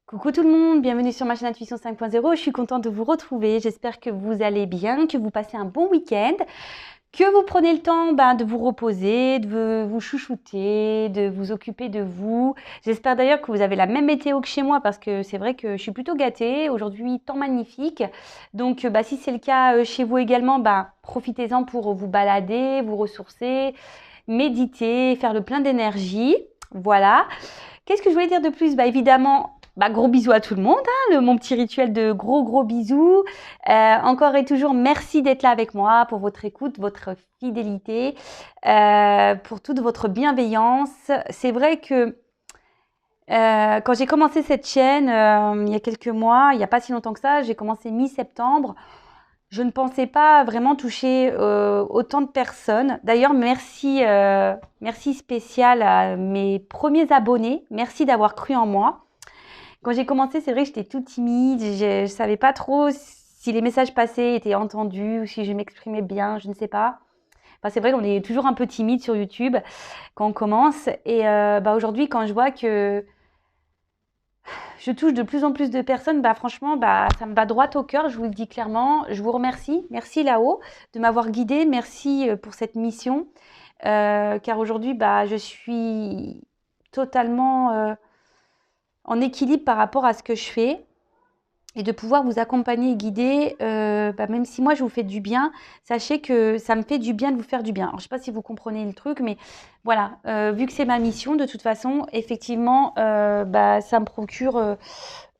Coucou tout le monde, bienvenue sur ma chaîne Intuition 5.0. Je suis contente de vous retrouver. J'espère que vous allez bien, que vous passez un bon week-end, que vous prenez le temps de vous reposer, de vous chouchouter, de vous occuper de vous. J'espère d'ailleurs que vous avez la même météo que chez moi parce que c'est vrai que je suis plutôt gâtée. Aujourd'hui, temps magnifique. Donc, si c'est le cas chez vous également, profitez-en pour vous balader, vous ressourcer, méditer, faire le plein d'énergie. Voilà. Qu'est-ce que je voulais dire de plus? Évidemment, gros bisous à tout le monde, hein, mon petit rituel de gros bisous. Encore et toujours, merci d'être là avec moi pour votre écoute, votre fidélité, pour toute votre bienveillance. C'est vrai que quand j'ai commencé cette chaîne, il y a quelques mois, il n'y a pas si longtemps que ça, j'ai commencé mi-septembre. Je ne pensais pas vraiment toucher autant de personnes. D'ailleurs, merci spécial à mes premiers abonnés. Merci d'avoir cru en moi. Quand j'ai commencé, c'est vrai que j'étais toute timide. Je ne savais pas trop si les messages passés étaient entendus ou si je m'exprimais bien, je ne sais pas. Enfin, c'est vrai qu'on est toujours un peu timide sur YouTube quand on commence. Et aujourd'hui, quand je vois que je touche de plus en plus de personnes, franchement, ça me va droit au cœur, je vous le dis clairement. Je vous remercie. Merci là-haut de m'avoir guidée. Merci pour cette mission. Car aujourd'hui, je suis totalement en équilibre par rapport à ce que je fais. Et de pouvoir vous accompagner et guider, même si moi je vous fais du bien, sachez que ça me fait du bien de vous faire du bien. Alors, je ne sais pas si vous comprenez le truc, mais voilà, vu que c'est ma mission, de toute façon, effectivement, ça me procure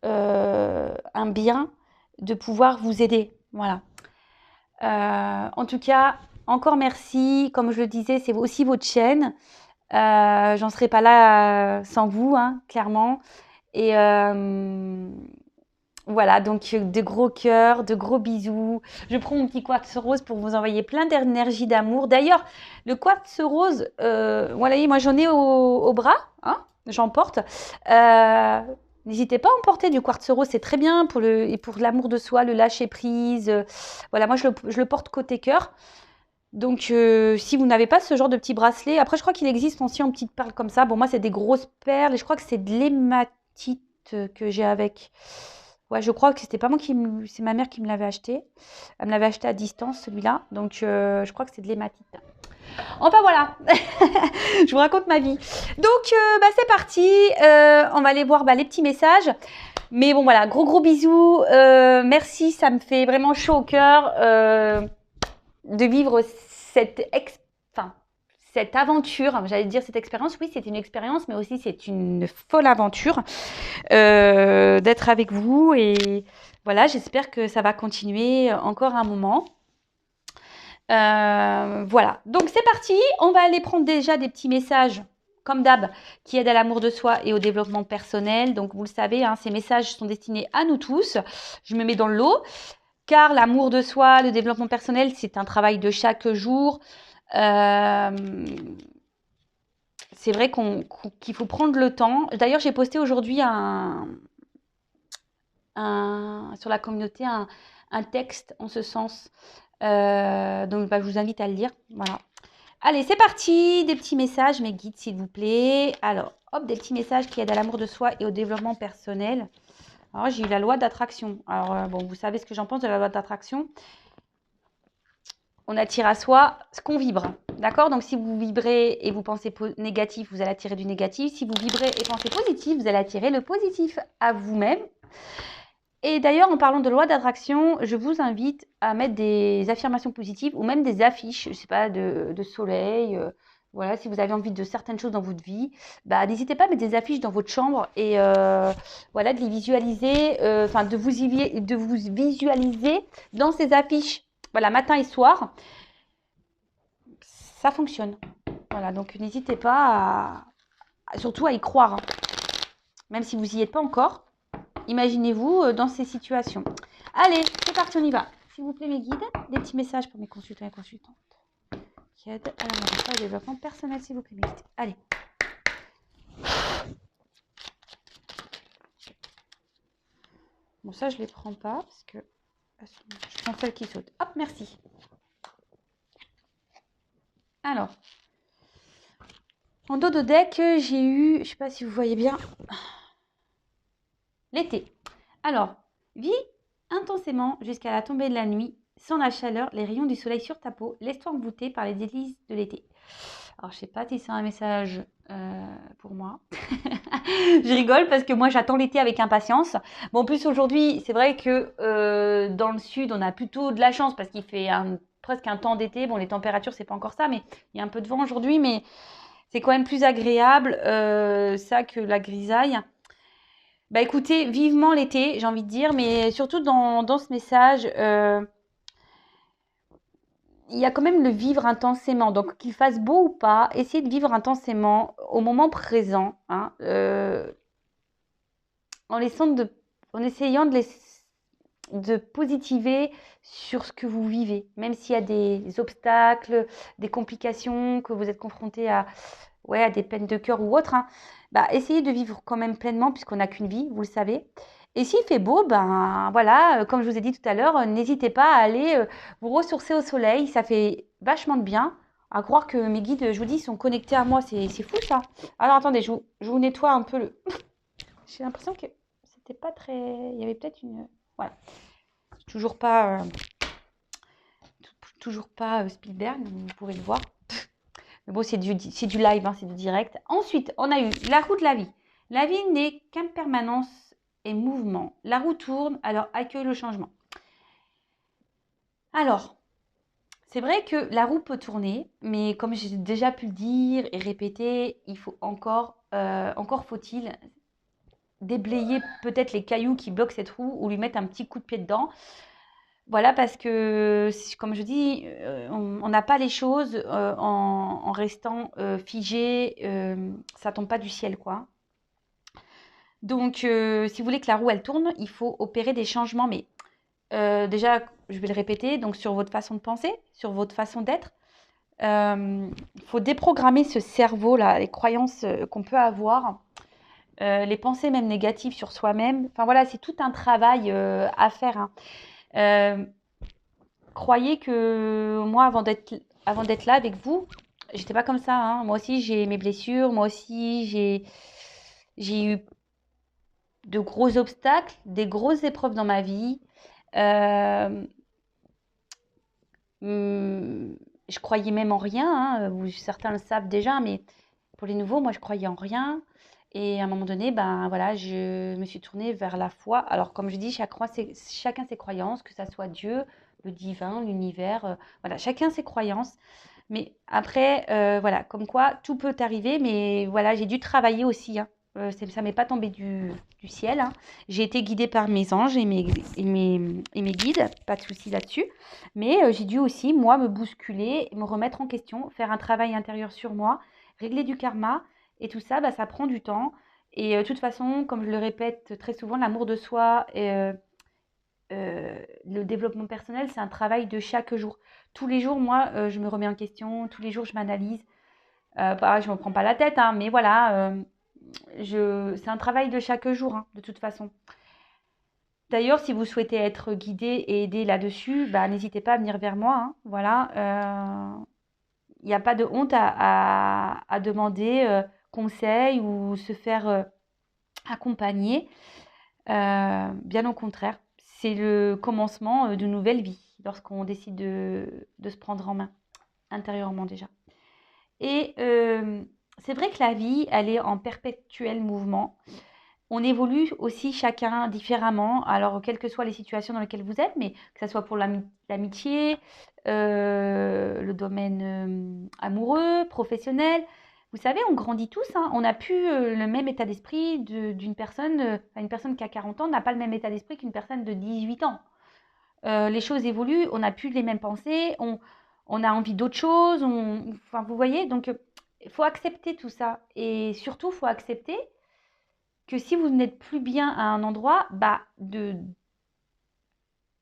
un bien de pouvoir vous aider. Voilà. En tout cas, encore merci. Comme je le disais, c'est aussi votre chaîne. J'en serais pas là sans vous, hein, clairement. Et voilà, donc de gros cœurs, de gros bisous. Je prends mon petit quartz rose pour vous envoyer plein d'énergie, d'amour. D'ailleurs, le quartz rose, voilà, moi j'en ai au bras, hein, j'en porte. N'hésitez pas à en porter du quartz rose, c'est très bien pour l'amour de soi, le lâcher prise. Voilà, moi je le porte côté cœur. Donc, si vous n'avez pas ce genre de petit bracelet, après je crois qu'il existe aussi en petites perles comme ça. Bon, moi c'est des grosses perles et je crois que c'est de l'hématite que j'ai avec. Ouais, je crois que c'était pas moi c'est ma mère qui me l'avait acheté. Elle me l'avait acheté à distance celui-là. Donc, je crois que c'est de l'hématite. Enfin voilà, je vous raconte ma vie. Donc, c'est parti. On va aller voir les petits messages. Mais bon, voilà, gros bisous. Merci, ça me fait vraiment chaud au cœur de vivre cette aventure. J'allais dire cette expérience. Oui, c'est une expérience, mais aussi c'est une folle aventure d'être avec vous. Et voilà, j'espère que ça va continuer encore un moment. Voilà, donc c'est parti. On va aller prendre déjà des petits messages comme d'hab, qui aident à l'amour de soi et au développement personnel. Donc, vous le savez, hein, ces messages sont destinés à nous tous. Je me mets dans le lot, car l'amour de soi, le développement personnel, c'est un travail de chaque jour. C'est vrai qu'il faut prendre le temps. D'ailleurs, j'ai posté aujourd'hui sur la communauté un texte en ce sens. Donc, je vous invite à le lire. Voilà. Allez, c'est parti. Des petits messages, mes guides, s'il vous plaît. Alors, hop, des petits messages qui aident à l'amour de soi et au développement personnel. Alors, j'ai eu la loi d'attraction. Alors, vous savez ce que j'en pense de la loi d'attraction. On attire à soi ce qu'on vibre. D'accord? Donc, si vous vibrez et vous pensez négatif, vous allez attirer du négatif. Si vous vibrez et pensez positif, vous allez attirer le positif à vous-même. Et d'ailleurs, en parlant de loi d'attraction, je vous invite à mettre des affirmations positives ou même des affiches, je ne sais pas, de soleil. Voilà, si vous avez envie de certaines choses dans votre vie, n'hésitez pas à mettre des affiches dans votre chambre et voilà, de les visualiser, de vous visualiser dans ces affiches. Voilà, matin et soir, ça fonctionne. Voilà, donc n'hésitez pas surtout à y croire, hein. Même si vous n'y êtes pas encore. Imaginez-vous dans ces situations. Allez, c'est parti, on y va. S'il vous plaît, mes guides, des petits messages pour mes consultants et consultantes qui aident à la au développement personnel, s'il vous plaît, mes guides. Allez. Bon, ça, je ne les prends pas parce que je prends celles qui sautent. Hop, merci. Alors, en dos de deck, j'ai eu, je ne sais pas si vous voyez bien, L'été. Alors, vis intensément jusqu'à la tombée de la nuit, sans la chaleur, les rayons du soleil sur ta peau, laisse-toi envoûter par les délices de l'été. Alors, je sais pas si c'est un message pour moi. Je rigole parce que moi, j'attends l'été avec impatience. Bon, en plus, aujourd'hui, c'est vrai que dans le sud, on a plutôt de la chance parce qu'il fait presque un temps d'été. Bon, les températures, c'est pas encore ça, mais il y a un peu de vent aujourd'hui, mais c'est quand même plus agréable ça que la grisaille. Bah écoutez, vivement l'été, j'ai envie de dire, mais surtout dans ce message, il y a quand même le vivre intensément. Donc, qu'il fasse beau ou pas, essayez de vivre intensément au moment présent, hein, en, en essayant de positiver sur ce que vous vivez, même s'il y a des obstacles, des complications, que vous êtes confronté à des peines de cœur ou autre, hein, bah, essayez de vivre quand même pleinement, puisqu'on n'a qu'une vie, vous le savez. Et s'il fait beau, ben voilà, comme je vous ai dit tout à l'heure, n'hésitez pas à aller vous ressourcer au soleil, ça fait vachement de bien. À croire que mes guides, je vous dis, sont connectés à moi, c'est fou ça. Alors attendez, je vous nettoie un peu le... J'ai l'impression que c'était pas très... Il y avait peut-être une... Voilà. Toujours pas, Spielberg, vous pourrez le voir. Mais bon, c'est du live, hein, c'est du direct. Ensuite, on a eu la roue de la vie. La vie n'est qu'impermanence et mouvement. La roue tourne, alors accueille le changement. Alors, c'est vrai que la roue peut tourner, mais comme j'ai déjà pu le dire et répéter, il faut encore faut-il déblayer peut-être les cailloux qui bloquent cette roue ou lui mettre un petit coup de pied dedans. Voilà, parce que, comme je dis, on n'a pas les choses en restant figé, ça tombe pas du ciel, quoi. Donc, si vous voulez que la roue, elle tourne, il faut opérer des changements, mais déjà, je vais le répéter, donc sur votre façon de penser, sur votre façon d'être. Il faut déprogrammer ce cerveau-là, les croyances qu'on peut avoir, les pensées même négatives sur soi-même. Enfin voilà, c'est tout un travail à faire, hein. Croyez que moi, avant d'être là avec vous, j'étais pas comme ça, hein. Moi aussi, j'ai mes blessures. Moi aussi, j'ai eu de gros obstacles, des grosses épreuves dans ma vie. Euh, je croyais même en rien, hein. Certains le savent déjà, mais pour les nouveaux, moi, je croyais en rien. Et à un moment donné, ben voilà, je me suis tournée vers la foi. Alors, comme je dis, chacun ses croyances, que ça soit Dieu, le divin, l'univers, voilà, chacun ses croyances. Mais après, voilà, comme quoi tout peut arriver, mais voilà, j'ai dû travailler aussi, hein. Ça m'est pas tombé du ciel, hein. J'ai été guidée par mes anges et mes guides, pas de souci là-dessus. Mais j'ai dû aussi, moi, me bousculer, me remettre en question, faire un travail intérieur sur moi, régler du karma. Et tout ça, bah, ça prend du temps. Et de toute façon, comme je le répète très souvent, l'amour de soi et le développement personnel, c'est un travail de chaque jour. Tous les jours, moi, je me remets en question. Tous les jours, je m'analyse. Bah, je ne me prends pas la tête, hein, mais voilà, c'est un travail de chaque jour, hein, de toute façon. D'ailleurs, si vous souhaitez être guidé et aidé là-dessus, bah, n'hésitez pas à venir vers moi, hein, voilà. Il n'y a pas de honte à demander conseil ou se faire accompagner. Bien au contraire, c'est le commencement d'une nouvelle vie lorsqu'on décide de se prendre en main, intérieurement déjà. Et c'est vrai que la vie, elle est en perpétuel mouvement. On évolue aussi chacun différemment, alors quelles que soient les situations dans lesquelles vous êtes, mais que ce soit pour l'amitié, le domaine amoureux, professionnel. Vous savez, on grandit tous, hein. On n'a plus le même état d'esprit d'une personne, une personne qui a 40 ans n'a pas le même état d'esprit qu'une personne de 18 ans. Les choses évoluent, on n'a plus les mêmes pensées, on a envie d'autre chose, enfin, vous voyez, donc il faut accepter tout ça. Et surtout, il faut accepter que si vous n'êtes plus bien à un endroit, bah, de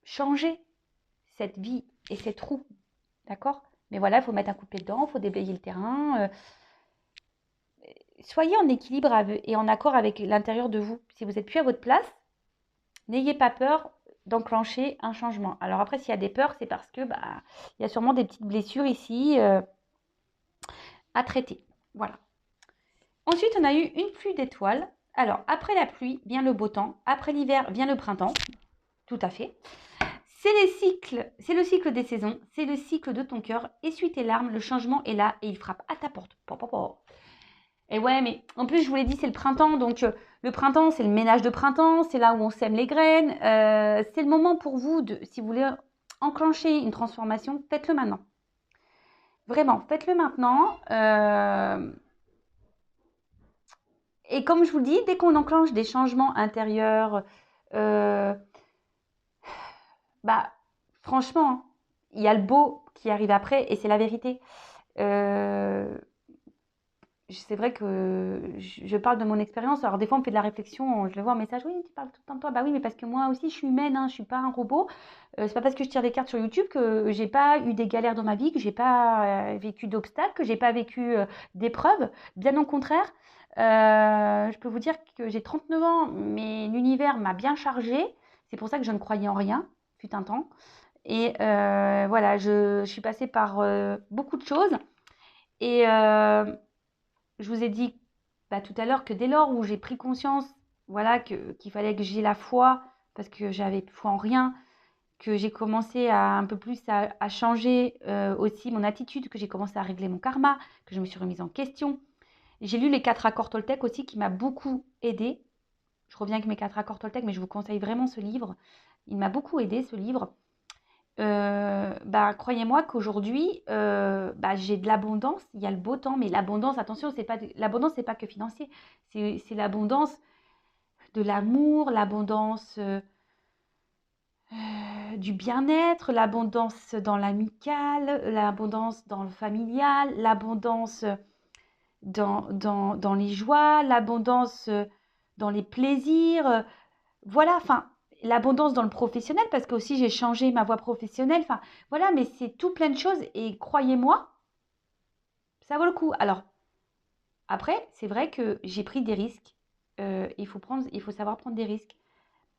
changer cette vie et cette roue, d'accord? Mais voilà, il faut mettre un coup de pied dedans, il faut déblayer le terrain. Soyez en équilibre et en accord avec l'intérieur de vous. Si vous n'êtes plus à votre place, n'ayez pas peur d'enclencher un changement. Alors après, s'il y a des peurs, c'est parce que bah, il y a sûrement des petites blessures ici à traiter. Voilà. Ensuite, on a eu une pluie d'étoiles. Alors, après la pluie vient le beau temps. Après l'hiver vient le printemps. Tout à fait. C'est le cycle des saisons. C'est le cycle de ton cœur. Essuie tes larmes. Le changement est là et il frappe à ta porte. Et ouais, mais en plus, je vous l'ai dit, c'est le printemps. Donc, le printemps, c'est le ménage de printemps. C'est là où on sème les graines. C'est le moment pour vous, si vous voulez enclencher une transformation, faites-le maintenant. Vraiment, faites-le maintenant. Et comme je vous le dis, dès qu'on enclenche des changements intérieurs, franchement, il y a le beau qui arrive après et c'est la vérité. C'est vrai que je parle de mon expérience. Alors, des fois, on me fait de la réflexion. Je le vois en message. Oui, tu parles tout le temps de toi. Bah oui, mais parce que moi aussi, je suis humaine. Je ne suis pas un robot. C'est pas parce que je tire des cartes sur YouTube que j'ai pas eu des galères dans ma vie, que j'ai pas vécu d'obstacles, que j'ai pas vécu d'épreuves. Bien au contraire. Je peux vous dire que j'ai 39 ans, mais l'univers m'a bien chargée. C'est pour ça que je ne croyais en rien, fut un temps. Et voilà, je suis passée par beaucoup de choses. Et je vous ai dit tout à l'heure que dès lors où j'ai pris conscience, voilà, qu'il fallait que j'ai la foi, parce que j'avais foi en rien, que j'ai commencé un peu plus à changer aussi mon attitude, que j'ai commencé à régler mon karma, que je me suis remise en question. J'ai lu les 4 accords Toltec aussi, qui m'a beaucoup aidée. Je reviens avec mes 4 accords Toltec, mais je vous conseille vraiment ce livre. Il m'a beaucoup aidée, ce livre. Croyez-moi qu'aujourd'hui, j'ai de l'abondance. Il y a le beau temps, mais l'abondance, attention, l'abondance, c'est pas que financier. C'est l'abondance de l'amour, l'abondance du bien-être, l'abondance dans l'amical, l'abondance dans le familial, l'abondance dans les joies, l'abondance dans les plaisirs. Voilà, enfin, l'abondance dans le professionnel, parce que aussi j'ai changé ma voie professionnelle. Enfin, voilà, mais c'est tout plein de choses. Et croyez-moi, ça vaut le coup. Alors, après, c'est vrai que j'ai pris des risques. Il faut savoir prendre des risques.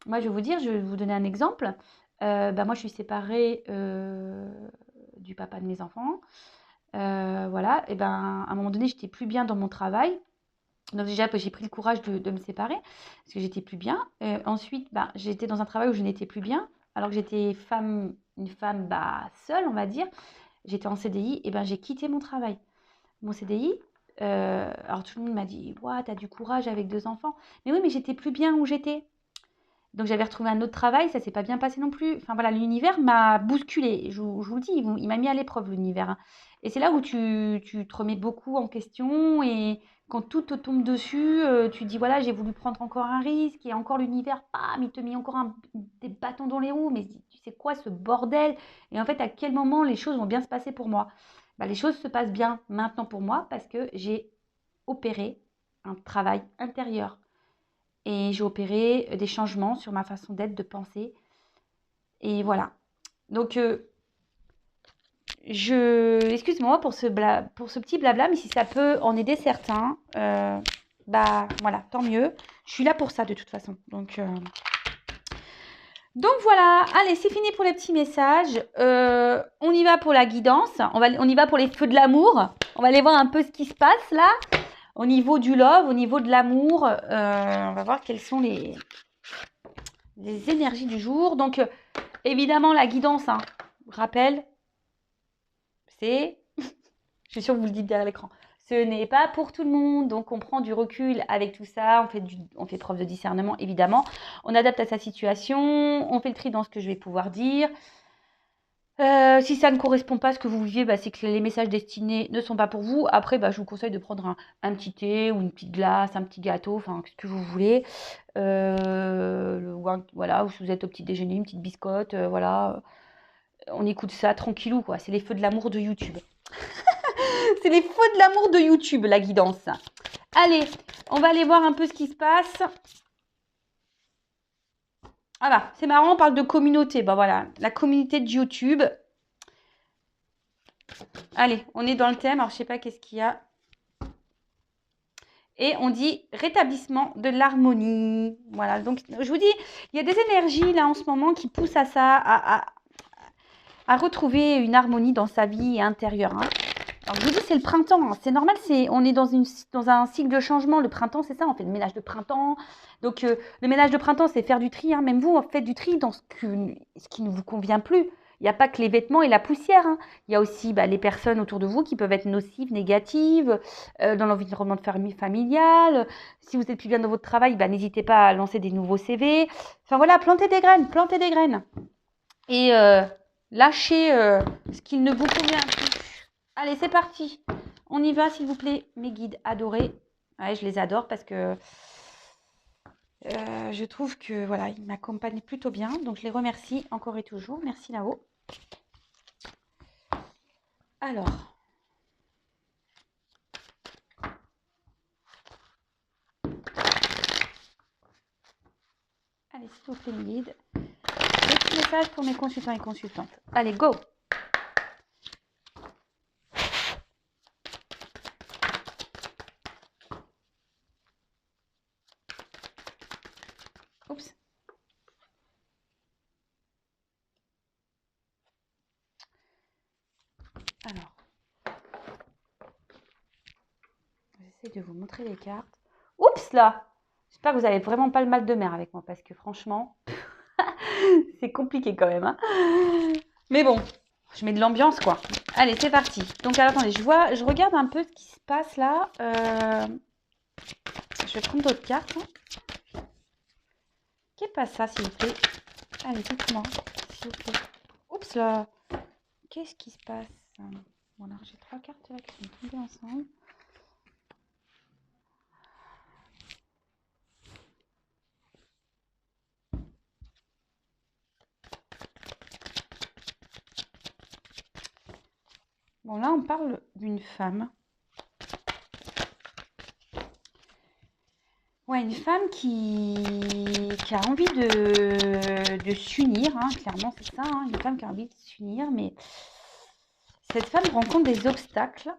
Moi, je vais vous donner un exemple. Moi, je suis séparée du papa de mes enfants. Voilà, et à un moment donné, j'étais plus bien dans mon travail. Donc déjà, j'ai pris le courage de me séparer parce que j'étais plus bien. Ensuite, j'étais dans un travail où je n'étais plus bien, alors que j'étais une femme seule, on va dire. J'étais en CDI, et j'ai quitté mon travail. Mon CDI, alors tout le monde m'a dit, ouais, t'as du courage avec 2 enfants. Mais oui, mais j'étais plus bien où j'étais. Donc j'avais retrouvé un autre travail, ça s'est pas bien passé non plus. Enfin voilà, l'univers m'a bousculé. Je vous le dis, il m'a mis à l'épreuve l'univers. Et c'est là où tu te remets beaucoup en question et quand tout te tombe dessus, tu dis voilà, j'ai voulu prendre encore un risque et encore l'univers, bam, il te met encore des bâtons dans les roues. Mais tu sais quoi, ce bordel? Et en fait, à quel moment les choses vont bien se passer pour moi? Les choses se passent bien maintenant pour moi parce que j'ai opéré un travail intérieur. Et j'ai opéré des changements sur ma façon d'être, de penser. Et voilà. Donc, excuse-moi pour ce petit blabla, mais si ça peut en aider certains, voilà, tant mieux. Je suis là pour ça de toute façon. Donc voilà, allez, c'est fini pour les petits messages. On y va pour la guidance. On y va pour les feux de l'amour. On va aller voir un peu ce qui se passe là. Au niveau du love, au niveau de l'amour, on va voir quelles sont les énergies du jour. Donc, évidemment, la guidance, rappel, c'est, je suis sûre que vous le dites derrière l'écran, ce n'est pas pour tout le monde. Donc, on prend du recul avec tout ça, on fait preuve de discernement, évidemment. On adapte à sa situation, on fait le tri dans ce que je vais pouvoir dire. Si ça ne correspond pas à ce que vous vivez, c'est que les messages destinés ne sont pas pour vous. Après, je vous conseille de prendre un petit thé ou une petite glace, un petit gâteau, enfin, ce que vous voulez. Voilà, ou si vous êtes au petit déjeuner, une petite biscotte, voilà. On écoute ça tranquillou, quoi. C'est les feux de l'amour de YouTube. C'est les feux de l'amour de YouTube, la guidance. Allez, on va aller voir un peu ce qui se passe. Ah bah, c'est marrant, on parle de communauté. Voilà, la communauté de YouTube. Allez, on est dans le thème. Alors, je sais pas qu'est-ce qu'il y a. Et on dit rétablissement de l'harmonie. Voilà, donc je vous dis, il y a des énergies là en ce moment qui poussent à ça, à retrouver une harmonie dans sa vie intérieure. Alors, je vous dis, c'est le printemps, hein. C'est normal, on est dans un cycle de changement. Le printemps, c'est ça, on fait le ménage de printemps. Donc, le ménage de printemps, c'est faire du tri, hein. Même vous, faites du tri dans ce qui ne vous convient plus. Il n'y a pas que les vêtements et la poussière, hein. Il y a aussi les personnes autour de vous qui peuvent être nocives, négatives, dans l'environnement familial. Si vous êtes plus bien dans votre travail, n'hésitez pas à lancer des nouveaux CV. Enfin voilà, plantez des graines, plantez des graines. Et lâchez ce qui ne vous convient plus. Allez, c'est parti. On y va, s'il vous plaît, mes guides adorés. Ouais, je les adore parce que je trouve que voilà, ils m'accompagnent plutôt bien. Donc, je les remercie encore et toujours. Merci là-haut. Alors. Allez, s'il vous plaît, mes guides. Petit message pour mes consultants et consultantes. Allez, go. Oups. Alors. J'essaie de vous montrer les cartes. Oups là. J'espère que vous n'avez vraiment pas le mal de mer avec moi parce que franchement, c'est compliqué quand même, hein. Mais bon, je mets de l'ambiance quoi. Allez, c'est parti. Donc alors, attendez, je regarde un peu ce qui se passe là. Je vais prendre d'autres cartes, hein. Qu'est-ce pas ça, s'il vous plaît? Allez, dites-moi, s'il vous plaît. Oups là. Qu'est-ce qui se passe? Bon, alors j'ai 3 cartes là qui sont tombées ensemble. Bon, là, on parle d'une femme. Ouais, une femme qui a envie de s'unir, hein, clairement, c'est ça, hein, une femme qui a envie de s'unir, mais cette femme rencontre des obstacles.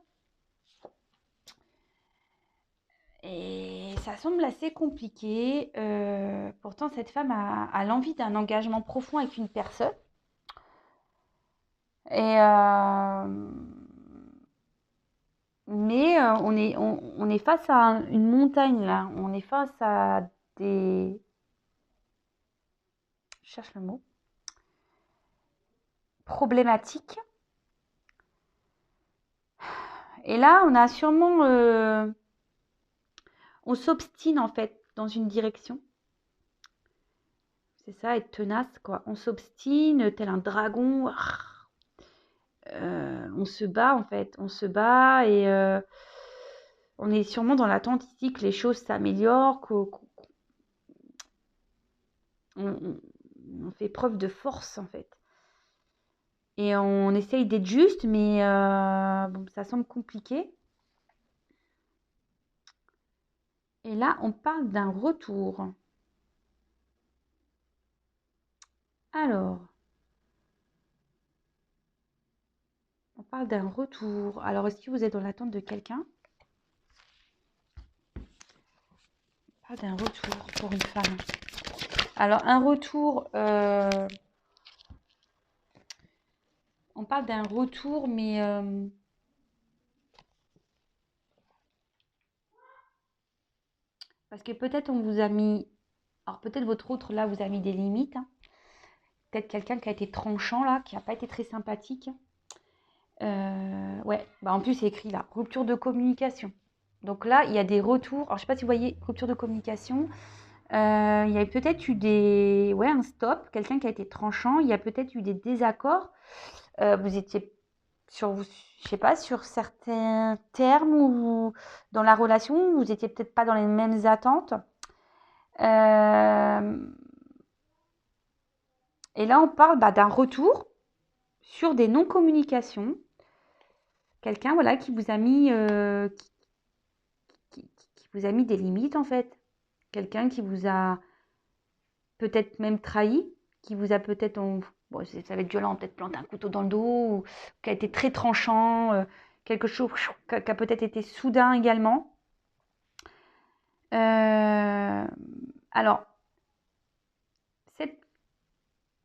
Et ça semble assez compliqué. Pourtant, cette femme a l'envie d'un engagement profond avec une personne. Et mais on est face à une montagne là. On est face à des... Je cherche le mot. Problématiques. Et là, on a sûrement... on s'obstine en fait dans une direction. C'est ça, être tenace, quoi. On s'obstine tel un dragon. On se bat en fait. On se bat et on est sûrement dans l'attente ici que les choses s'améliorent, qu'on fait preuve de force en fait. Et on essaye d'être juste, mais bon, ça semble compliqué. Et là, on parle d'un retour. Alors, on parle d'un retour. Alors, est-ce que vous êtes dans l'attente de quelqu'un? On parle d'un retour pour une femme. Alors, un retour... on parle d'un retour, mais... parce que peut-être on vous a mis... Alors, peut-être votre autre, là, vous a mis des limites, hein. Peut-être quelqu'un qui a été tranchant, là, qui n'a pas été très sympathique. Ouais, en plus, c'est écrit là, rupture de communication. Donc là, il y a des retours. Alors, je ne sais pas si vous voyez, rupture de communication. Il y a peut-être eu un stop, quelqu'un qui a été tranchant. Il y a peut-être eu des désaccords. Vous étiez je sais pas, sur certains termes ou dans la relation, vous étiez peut-être pas dans les mêmes attentes. Et là, on parle d'un retour sur des non-communications. Quelqu'un voilà, qui vous a mis qui vous a mis des limites en fait. Quelqu'un qui vous a peut-être même trahi, qui vous a peut-être, bon, ça va être violent, peut-être planté un couteau dans le dos, ou qui a été très tranchant, quelque chose qui a peut-être été soudain également. Alors,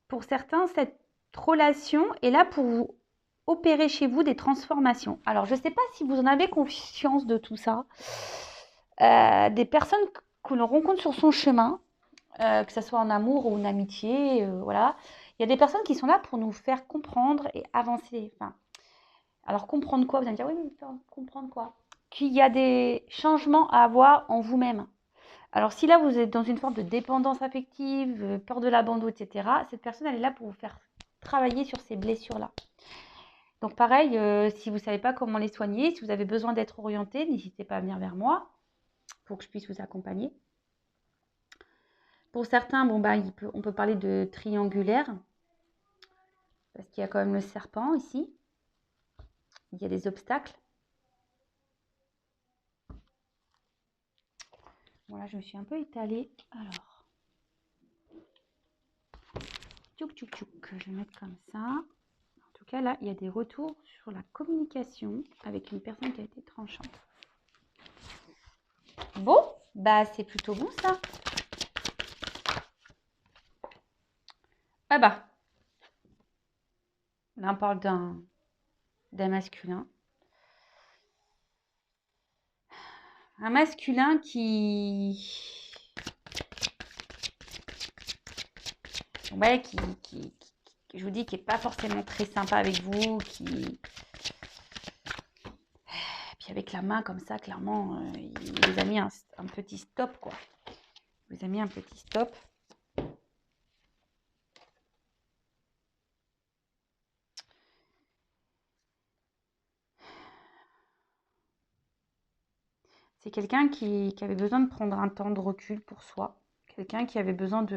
pour certains, cette relation est là pour vous opérer chez vous des transformations. Alors, je ne sais pas si vous en avez conscience de tout ça. Des personnes que l'on rencontre sur son chemin, que ce soit en amour ou en amitié, voilà. Il y a des personnes qui sont là pour nous faire comprendre et avancer. Enfin, alors, comprendre quoi? Vous allez me dire, oui, mais comprendre quoi? Qu'il y a des changements à avoir en vous-même. Alors, si là, vous êtes dans une forme de dépendance affective, peur de l'abandon, etc., cette personne, elle est là pour vous faire travailler sur ces blessures-là. Donc, pareil, si vous ne savez pas comment les soigner, si vous avez besoin d'être orienté, n'hésitez pas à venir vers moi pour que je puisse vous accompagner. Pour certains, bon, bah, on peut parler de triangulaire, parce qu'il y a quand même le serpent ici. Il y a des obstacles. Voilà, je me suis un peu étalée. Alors, tchouk, tchouk, tchouk. Je vais le mettre comme ça. En tout cas, là, il y a des retours sur la communication avec une personne qui a été tranchante. Bon, bah, c'est plutôt bon, ça. Ah bah, là, on parle d'un masculin. Un masculin ouais, je vous dis, qui n'est pas forcément très sympa avec vous, puis avec la main comme ça, clairement, il vous a mis un petit stop, quoi. Il vous a mis un petit stop. C'est quelqu'un qui avait besoin de prendre un temps de recul pour soi. Quelqu'un qui avait besoin qui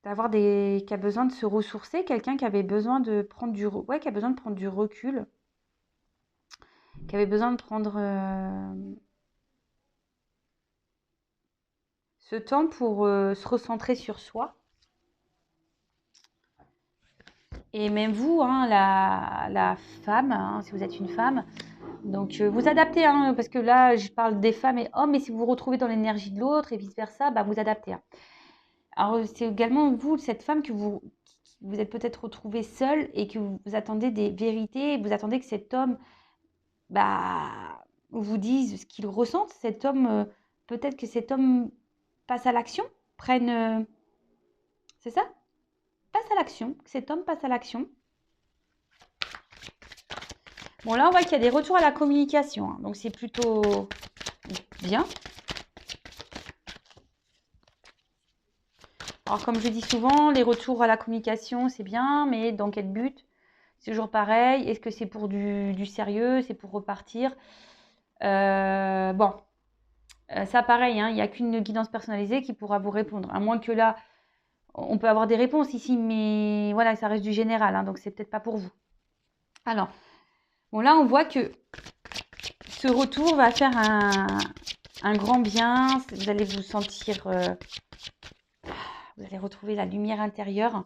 a besoin de se ressourcer. Quelqu'un qui avait besoin de prendre qui a besoin de prendre du recul. Qui avait besoin de prendre ce temps pour se recentrer sur soi. Et même vous, hein, la femme, hein, si vous êtes une femme, donc vous adaptez, hein, parce que là, je parle des femmes et hommes, mais si vous vous retrouvez dans l'énergie de l'autre et vice-versa, bah, vous adaptez. Hein. Alors, c'est également vous, cette femme, que vous êtes peut-être retrouvée seule et que vous attendez des vérités, vous attendez que cet homme bah, vous dise ce qu'il ressent. Cet homme, peut-être que cet homme passe à l'action, c'est ça? Passe à l'action, que cet homme passe à l'action. Bon, là, on voit qu'il y a des retours à la communication, hein, donc c'est plutôt bien. Alors, comme je dis souvent, les retours à la communication, c'est bien, mais dans quel but? C'est toujours pareil. Est-ce que c'est pour du sérieux? C'est pour repartir? Bon, ça, pareil, hein, il n'y a qu'une guidance personnalisée qui pourra vous répondre. À moins que là, on peut avoir des réponses ici, mais voilà, ça reste du général, hein, donc c'est peut-être pas pour vous. Alors, bon, là, on voit que ce retour va faire un grand bien. Vous allez vous sentir... vous allez retrouver la lumière intérieure.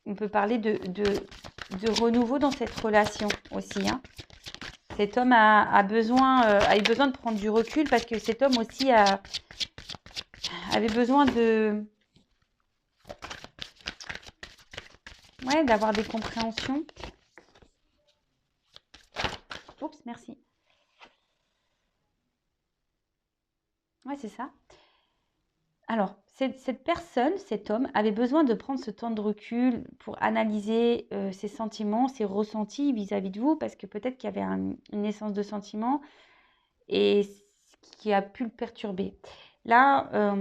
On peut parler de renouveau dans cette relation aussi. Hein. Cet homme a eu besoin de prendre du recul parce que cet homme aussi avait besoin d'avoir des compréhensions. Oups, merci. Ouais, c'est ça. Alors, cette personne, cet homme, avait besoin de prendre ce temps de recul pour analyser ses sentiments, ses ressentis vis-à-vis de vous, parce que peut-être qu'il y avait une naissance de sentiments et qui a pu le perturber. Là,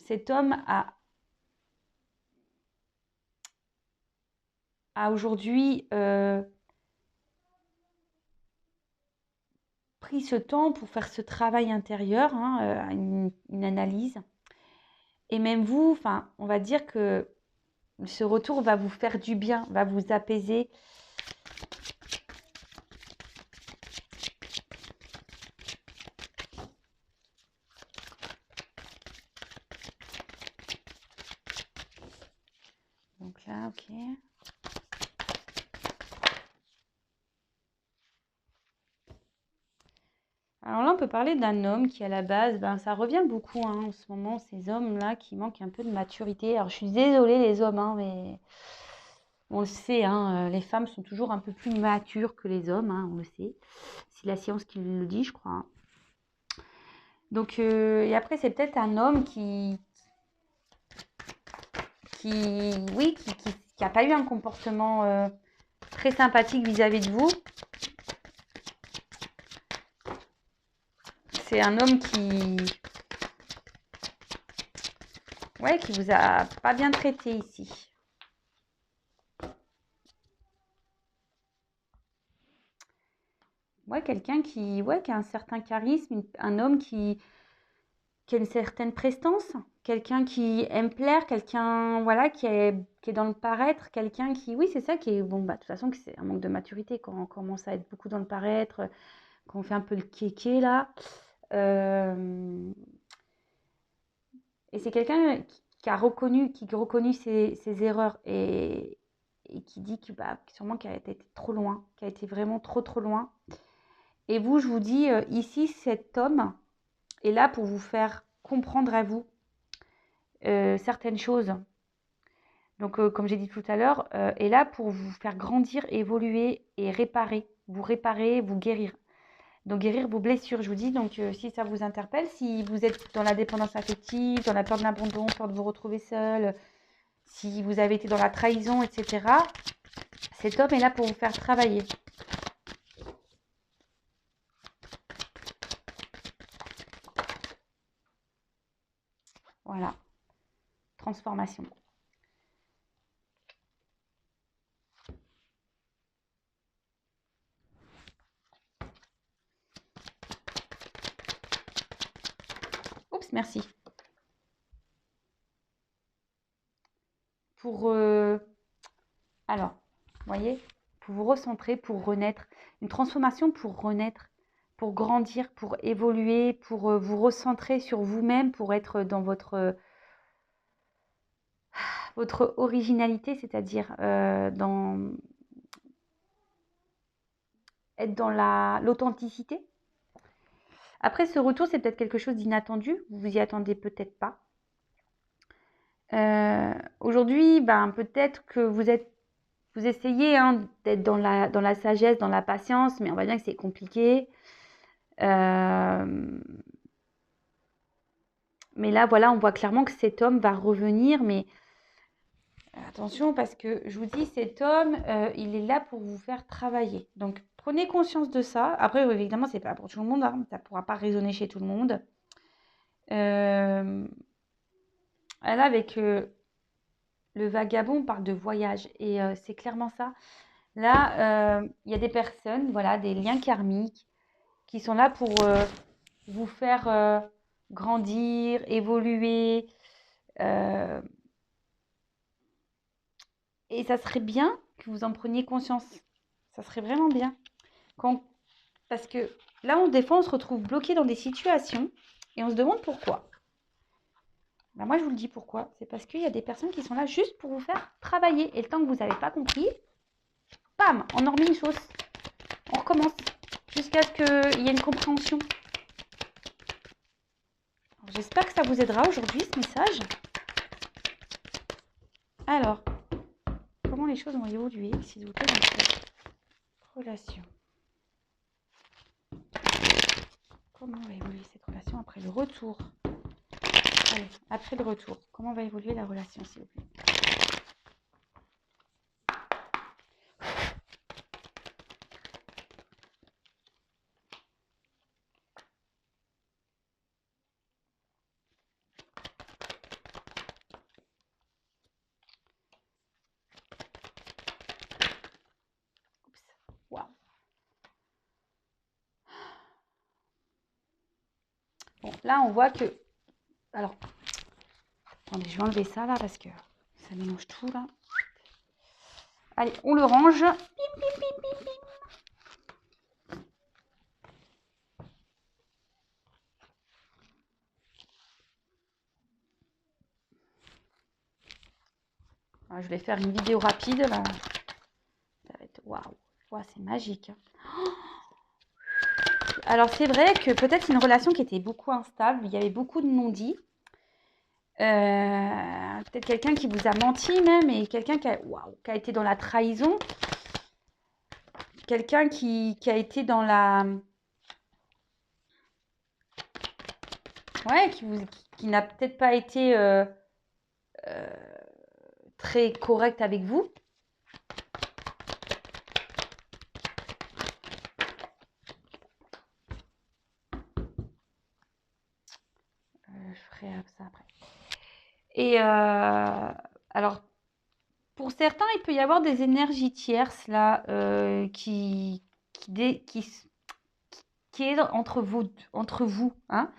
cet homme a aujourd'hui pris ce temps pour faire ce travail intérieur, hein, une analyse. Et même vous, on va dire que ce retour va vous faire du bien, va vous apaiser. Donc là, ok. Alors là, on peut parler d'un homme qui, à la base, ben, ça revient beaucoup hein, en ce moment, ces hommes-là qui manquent un peu de maturité. Alors, je suis désolée, les hommes, hein, mais on le sait, hein, les femmes sont toujours un peu plus matures que les hommes, hein, on le sait. C'est la science qui le dit, je crois. Hein. Donc, et après, c'est peut-être un homme oui, qui n'a pas eu un comportement très sympathique vis-à-vis de vous. C'est un homme qui vous a pas bien traité ici. Ouais, quelqu'un qui a un certain charisme, un homme qui a une certaine prestance, quelqu'un qui aime plaire, quelqu'un voilà, qui est dans le paraître, quelqu'un qui, oui, c'est ça qui est, bon, bah, de toute façon, c'est un manque de maturité quand on commence à être beaucoup dans le paraître, quand on fait un peu le kéké, là. Et c'est quelqu'un qui a reconnu ses erreurs et qui dit que, bah, sûrement qu'elle a été trop loin, qu'elle a été vraiment trop loin. Et vous, je vous dis, ici, cet homme est là pour vous faire comprendre à vous certaines choses. Donc, comme j'ai dit tout à l'heure, est là pour vous faire grandir, évoluer et réparer, vous guérir. Donc, guérir vos blessures, je vous dis. Donc, si ça vous interpelle, si vous êtes dans la dépendance affective, dans la peur de l'abandon, peur de vous retrouver seul, si vous avez été dans la trahison, etc., cet homme est là pour vous faire travailler. Voilà. Transformation. Oups, merci. Pour... alors, vous voyez, pour vous recentrer, pour renaître. Une transformation pour renaître, pour grandir, pour évoluer, pour vous recentrer sur vous-même, pour être dans votre originalité, c'est-à-dire être dans l'authenticité. Après, ce retour, c'est peut-être quelque chose d'inattendu. Vous vous y attendez peut-être pas. Aujourd'hui, ben, peut-être que vous essayez hein, d'être dans la sagesse, dans la patience, mais on va dire que c'est compliqué. Mais là, voilà, on voit clairement que cet homme va revenir, mais attention parce que je vous dis, cet homme, il est là pour vous faire travailler. Donc, prenez conscience de ça. Après, évidemment, c'est pas pour tout le monde, hein, ça ne pourra pas résonner chez tout le monde. Là, avec le vagabond, on parle de voyage et c'est clairement ça. Là, il y a des personnes, voilà, des liens karmiques qui sont là pour vous faire grandir, évoluer. Et ça serait bien que vous en preniez conscience. Ça serait vraiment bien. Parce que là, des fois, on se retrouve bloqué dans des situations et on se demande pourquoi. Ben moi, je vous le dis pourquoi. C'est parce qu'il y a des personnes qui sont là juste pour vous faire travailler. Et le temps que vous n'avez pas compris, bam, on en remet une sauce. On recommence jusqu'à ce qu'il y ait une compréhension. J'espère que ça vous aidera aujourd'hui, ce message. Alors, comment les choses vont évoluer, s'il vous plaît, dans cette relation? Comment va évoluer cette relation après le retour? Allez, après le retour, comment va évoluer la relation, s'il vous plaît? Waouh. Bon, là, on voit que... Alors, attendez, je vais enlever ça, là, parce que ça mélange tout, là. Allez, on le range. Bim, bim, bim, bim, bim. Alors, je vais faire une vidéo rapide, là. Ça va être... Waouh. Wow, c'est magique. alors c'est vrai que peut-être une relation qui était beaucoup instable, il y avait beaucoup de non-dits. Peut-être quelqu'un qui vous a menti même, et quelqu'un qui a été dans la trahison. Quelqu'un qui a été dans la... Ouais, qui n'a peut-être pas été très correct avec vous. Je ferai ça après. Et alors, pour certains, il peut y avoir des énergies tierces là qui est entre vous, hein.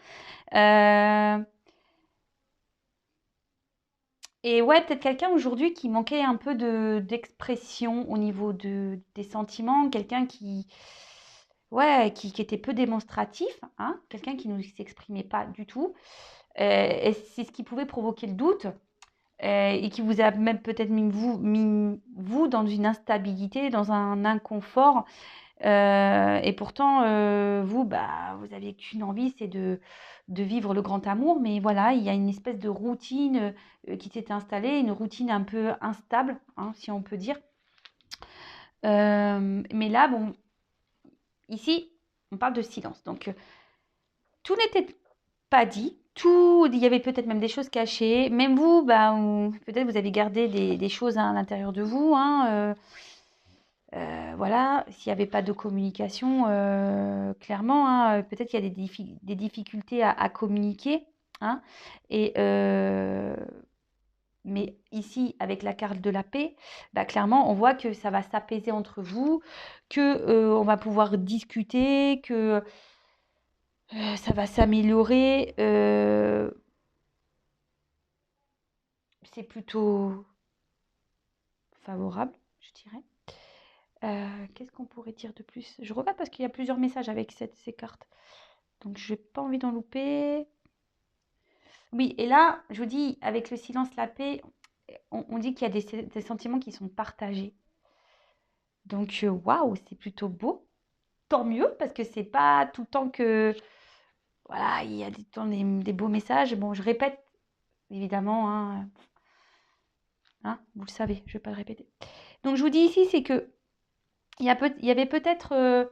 Et ouais, peut-être quelqu'un aujourd'hui qui manquait un peu d'expression au niveau des sentiments, quelqu'un qui était peu démonstratif, hein, quelqu'un qui ne s'exprimait pas du tout. Et c'est ce qui pouvait provoquer le doute. Et qui vous a même peut-être mis vous dans une instabilité, dans un inconfort. Et pourtant, vous, vous avez qu'une envie, c'est de vivre le grand amour. Mais voilà, il y a une espèce de routine qui s'est installée, une routine un peu instable, hein, si on peut dire. Mais là, bon, ici, on parle de silence. Donc, tout n'était pas dit. Il y avait peut-être même des choses cachées. Même vous, peut-être vous avez gardé des choses à l'intérieur de vous, hein, voilà, s'il n'y avait pas de communication, clairement, hein, peut-être qu'il y a des difficultés à communiquer, hein, et, mais ici, avec la carte de la paix, clairement, on voit que ça va s'apaiser entre vous, que on va pouvoir discuter, que ça va s'améliorer. C'est plutôt favorable, je dirais. Qu'est-ce qu'on pourrait dire de plus? Je regarde parce qu'il y a plusieurs messages avec ces cartes. Donc, je n'ai pas envie d'en louper. Oui, et là, je vous dis, avec le silence, la paix, on dit qu'il y a des sentiments qui sont partagés. Donc, waouh, c'est plutôt beau. Tant mieux, parce que c'est pas tout le temps que... Voilà, il y a des beaux messages. Bon, je répète, évidemment, hein, vous le savez, je ne vais pas le répéter. Donc, je vous dis ici, c'est que il y avait peut-être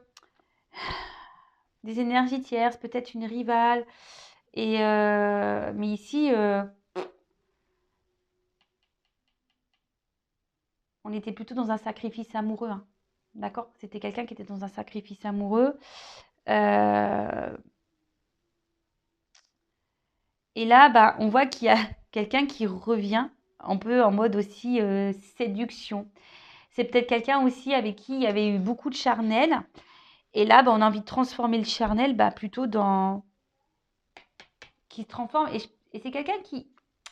des énergies tierces, peut-être une rivale. Et mais ici, on était plutôt dans un sacrifice amoureux, hein. D'accord? C'était quelqu'un qui était dans un sacrifice amoureux. Et là, on voit qu'il y a quelqu'un qui revient un peu en mode aussi séduction. C'est peut-être quelqu'un aussi avec qui il y avait eu beaucoup de charnel. Et là, on a envie de transformer le charnel plutôt dans... qui se transforme. Et c'est quelqu'un qui,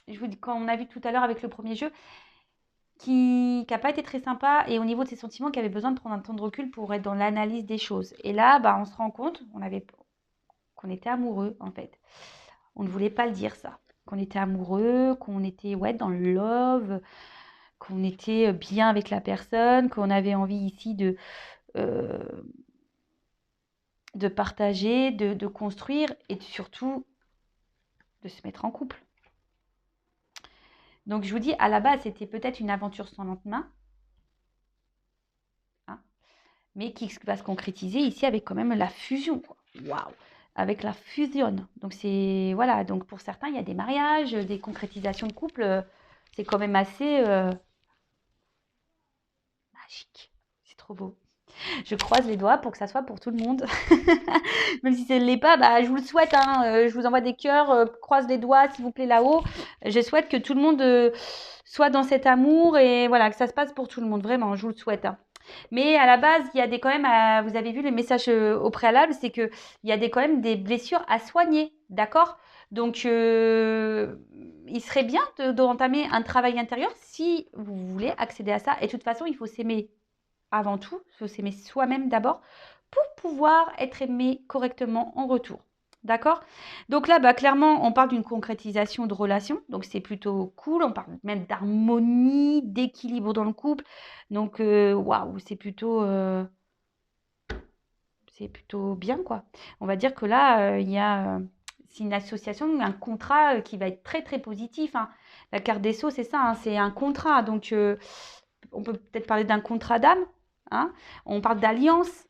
je vous dis, quand on a vu tout à l'heure avec le premier jeu, qui n'a pas été très sympa, et au niveau de ses sentiments, qui avait besoin de prendre un temps de recul pour être dans l'analyse des choses. Et là, on se rend compte qu'on était amoureux, en fait. On ne voulait pas le dire, ça. Qu'on était amoureux, qu'on était dans le love, qu'on était bien avec la personne, qu'on avait envie ici de partager, de construire, et surtout de se mettre en couple. Donc, je vous dis, à la base, c'était peut-être une aventure sans lendemain, hein, mais qui va se concrétiser ici avec quand même la fusion. Waouh! Avec la fusion. Donc, c'est... Voilà, donc pour certains, il y a des mariages, des concrétisations de couple. C'est quand même assez magique. C'est trop beau. Je croise les doigts pour que ça soit pour tout le monde. Même si ça ne l'est pas, je vous le souhaite, hein. Je vous envoie des cœurs, croise les doigts, s'il vous plaît, là-haut. Je souhaite que tout le monde soit dans cet amour et voilà, que ça se passe pour tout le monde. Vraiment, je vous le souhaite, hein. Mais à la base, il y a quand même, vous avez vu les messages au préalable, c'est qu'il y a quand même des blessures à soigner, d'accord? Donc, il serait bien d'entamer un travail intérieur si vous voulez accéder à ça. Et de toute façon, il faut s'aimer avant tout, il faut s'aimer soi-même d'abord pour pouvoir être aimé correctement en retour. D'accord? Donc là, clairement, on parle d'une concrétisation de relation. Donc, c'est plutôt cool. On parle même d'harmonie, d'équilibre dans le couple. Donc, waouh, c'est plutôt c'est plutôt bien, quoi. On va dire que là, il y a, c'est une association, un contrat qui va être très, très positif, hein. La carte des Sceaux, c'est ça, hein, c'est un contrat. Donc, on peut peut-être parler d'un contrat d'âme, hein. On parle d'alliance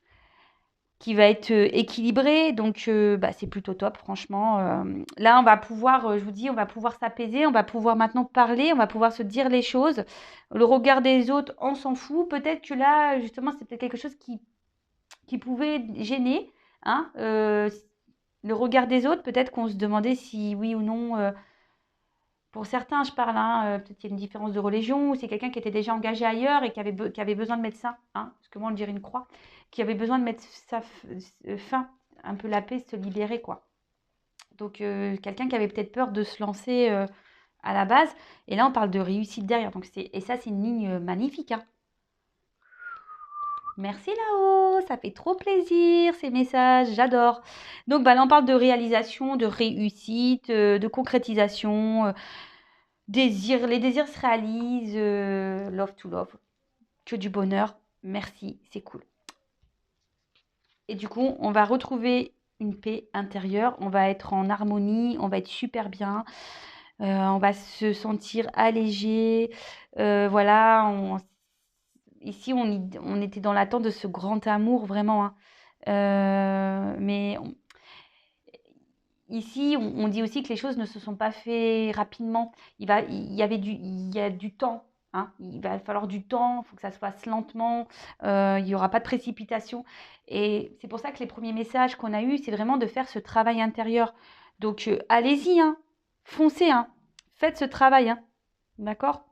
qui va être équilibrée. Donc, bah, c'est plutôt top, franchement. Là, on va pouvoir, je vous dis, on va pouvoir s'apaiser, on va pouvoir maintenant parler, on va pouvoir se dire les choses. Le regard des autres, on s'en fout. Peut-être que là, justement, c'est peut-être quelque chose qui pouvait gêner, hein, le regard des autres. Peut-être qu'on se demandait si oui ou non, pour certains, je parle, hein, peut-être qu'il y a une différence de religion, ou c'est quelqu'un qui était déjà engagé ailleurs et qui avait besoin de mettre ça, hein, parce que moi on dirait une croix, qui avait besoin de mettre sa fin, un peu la paix, se libérer, quoi. Donc quelqu'un qui avait peut-être peur de se lancer à la base, et là on parle de réussite derrière. Donc et ça c'est une ligne magnifique, hein. Merci là-haut, ça fait trop plaisir ces messages, j'adore. Donc bah, là on parle de réalisation, de réussite, de concrétisation, les désirs se réalisent, love to love, que du bonheur, merci, c'est cool. Et du coup, on va retrouver une paix intérieure, on va être en harmonie, on va être super bien, on va se sentir allégé, voilà, ici on était dans l'attente de ce grand amour vraiment, hein. Mais ici, on dit aussi que les choses ne se sont pas faites rapidement. Il y a du temps, hein. Il va falloir du temps, il faut que ça se fasse lentement, il n'y aura pas de précipitation. Et c'est pour ça que les premiers messages qu'on a eus, c'est vraiment de faire ce travail intérieur. Donc, allez-y, hein, foncez, hein, faites ce travail, hein, d'accord.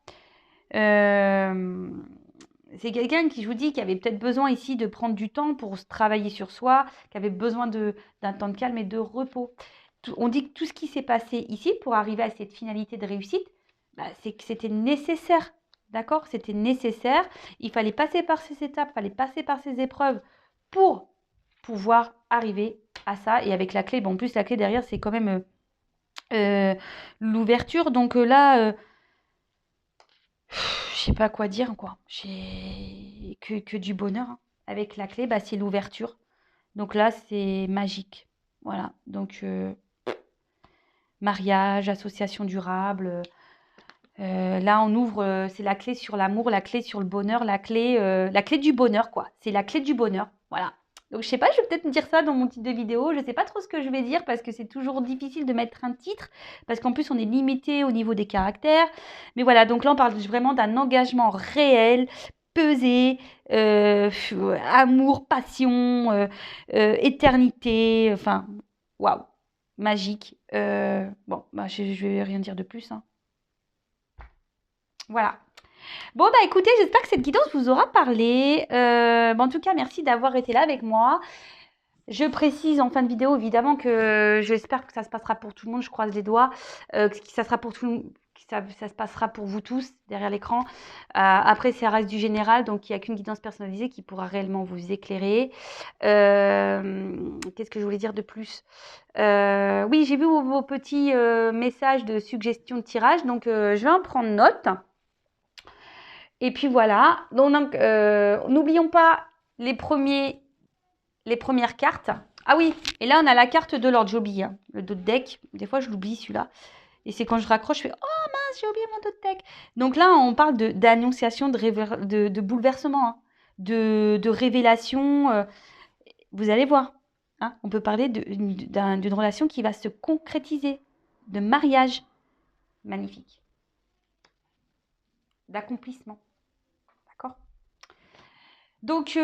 C'est quelqu'un qui, je vous dis, qui avait peut-être besoin ici de prendre du temps pour se travailler sur soi, qui avait besoin d'un temps de calme et de repos. On dit que tout ce qui s'est passé ici pour arriver à cette finalité de réussite, bah, c'est que c'était nécessaire. D'accord? C'était nécessaire. Il fallait passer par ces étapes, il fallait passer par ces épreuves pour pouvoir arriver à ça. Et avec la clé, bon, en plus, la clé derrière, c'est quand même l'ouverture. Donc là, je sais pas quoi dire, quoi. J'ai que du bonheur, hein. Avec la clé, bah, c'est l'ouverture. Donc là, c'est magique. Voilà. Donc, mariage, association durable. Là, on ouvre, c'est la clé sur l'amour, la clé sur le bonheur, la clé du bonheur, quoi. C'est la clé du bonheur. Voilà. Donc, je sais pas, je vais peut-être me dire ça dans mon titre de vidéo. Je sais pas trop ce que je vais dire parce que c'est toujours difficile de mettre un titre. Parce qu'en plus, on est limité au niveau des caractères. Mais voilà, donc là, on parle vraiment d'un engagement réel, pesé, amour, passion, éternité. Enfin, waouh, magique. Bon, bah, je vais rien dire de plus, hein. Voilà. Bon, bah écoutez, j'espère que cette guidance vous aura parlé. En tout cas, merci d'avoir été là avec moi. Je précise en fin de vidéo, évidemment, que j'espère que ça se passera pour tout le monde. Je croise les doigts. Que ça sera pour tout le monde. Ça se passera pour vous tous derrière l'écran. Après, ça reste du général, donc il n'y a qu'une guidance personnalisée qui pourra réellement vous éclairer. Qu'est-ce que je voulais dire de plus? Oui, j'ai vu vos petits messages de suggestions de tirage, donc je vais en prendre note. Et puis voilà, donc n'oublions pas les premières cartes. Ah oui, et là on a la carte de l'ordre, j'oublie, hein, le dos de deck. Des fois je l'oublie celui-là. Et c'est quand je raccroche, je fais oh mince, j'ai oublié mon dos de deck. Donc là on parle d'annonciation, de bouleversement, hein, de révélation. Vous allez voir, hein, on peut parler d'une relation qui va se concrétiser, de mariage magnifique, d'accomplissement. D'accord? Donc,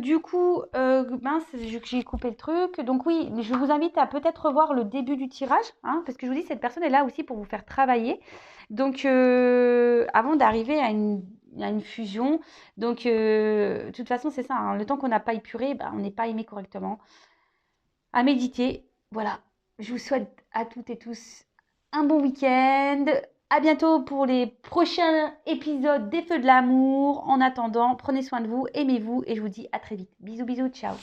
du coup, mince, j'ai coupé le truc. Donc oui, je vous invite à peut-être revoir le début du tirage, hein, parce que je vous dis, cette personne est là aussi pour vous faire travailler. Donc, avant d'arriver à une fusion. Donc, de toute façon, c'est ça, hein, le temps qu'on n'a pas épuré, on n'est pas aimé correctement. À méditer, voilà. Je vous souhaite à toutes et tous un bon week-end. À bientôt pour les prochains épisodes des Feux de l'amour. En attendant, prenez soin de vous, aimez-vous et je vous dis à très vite. Bisous, bisous, ciao.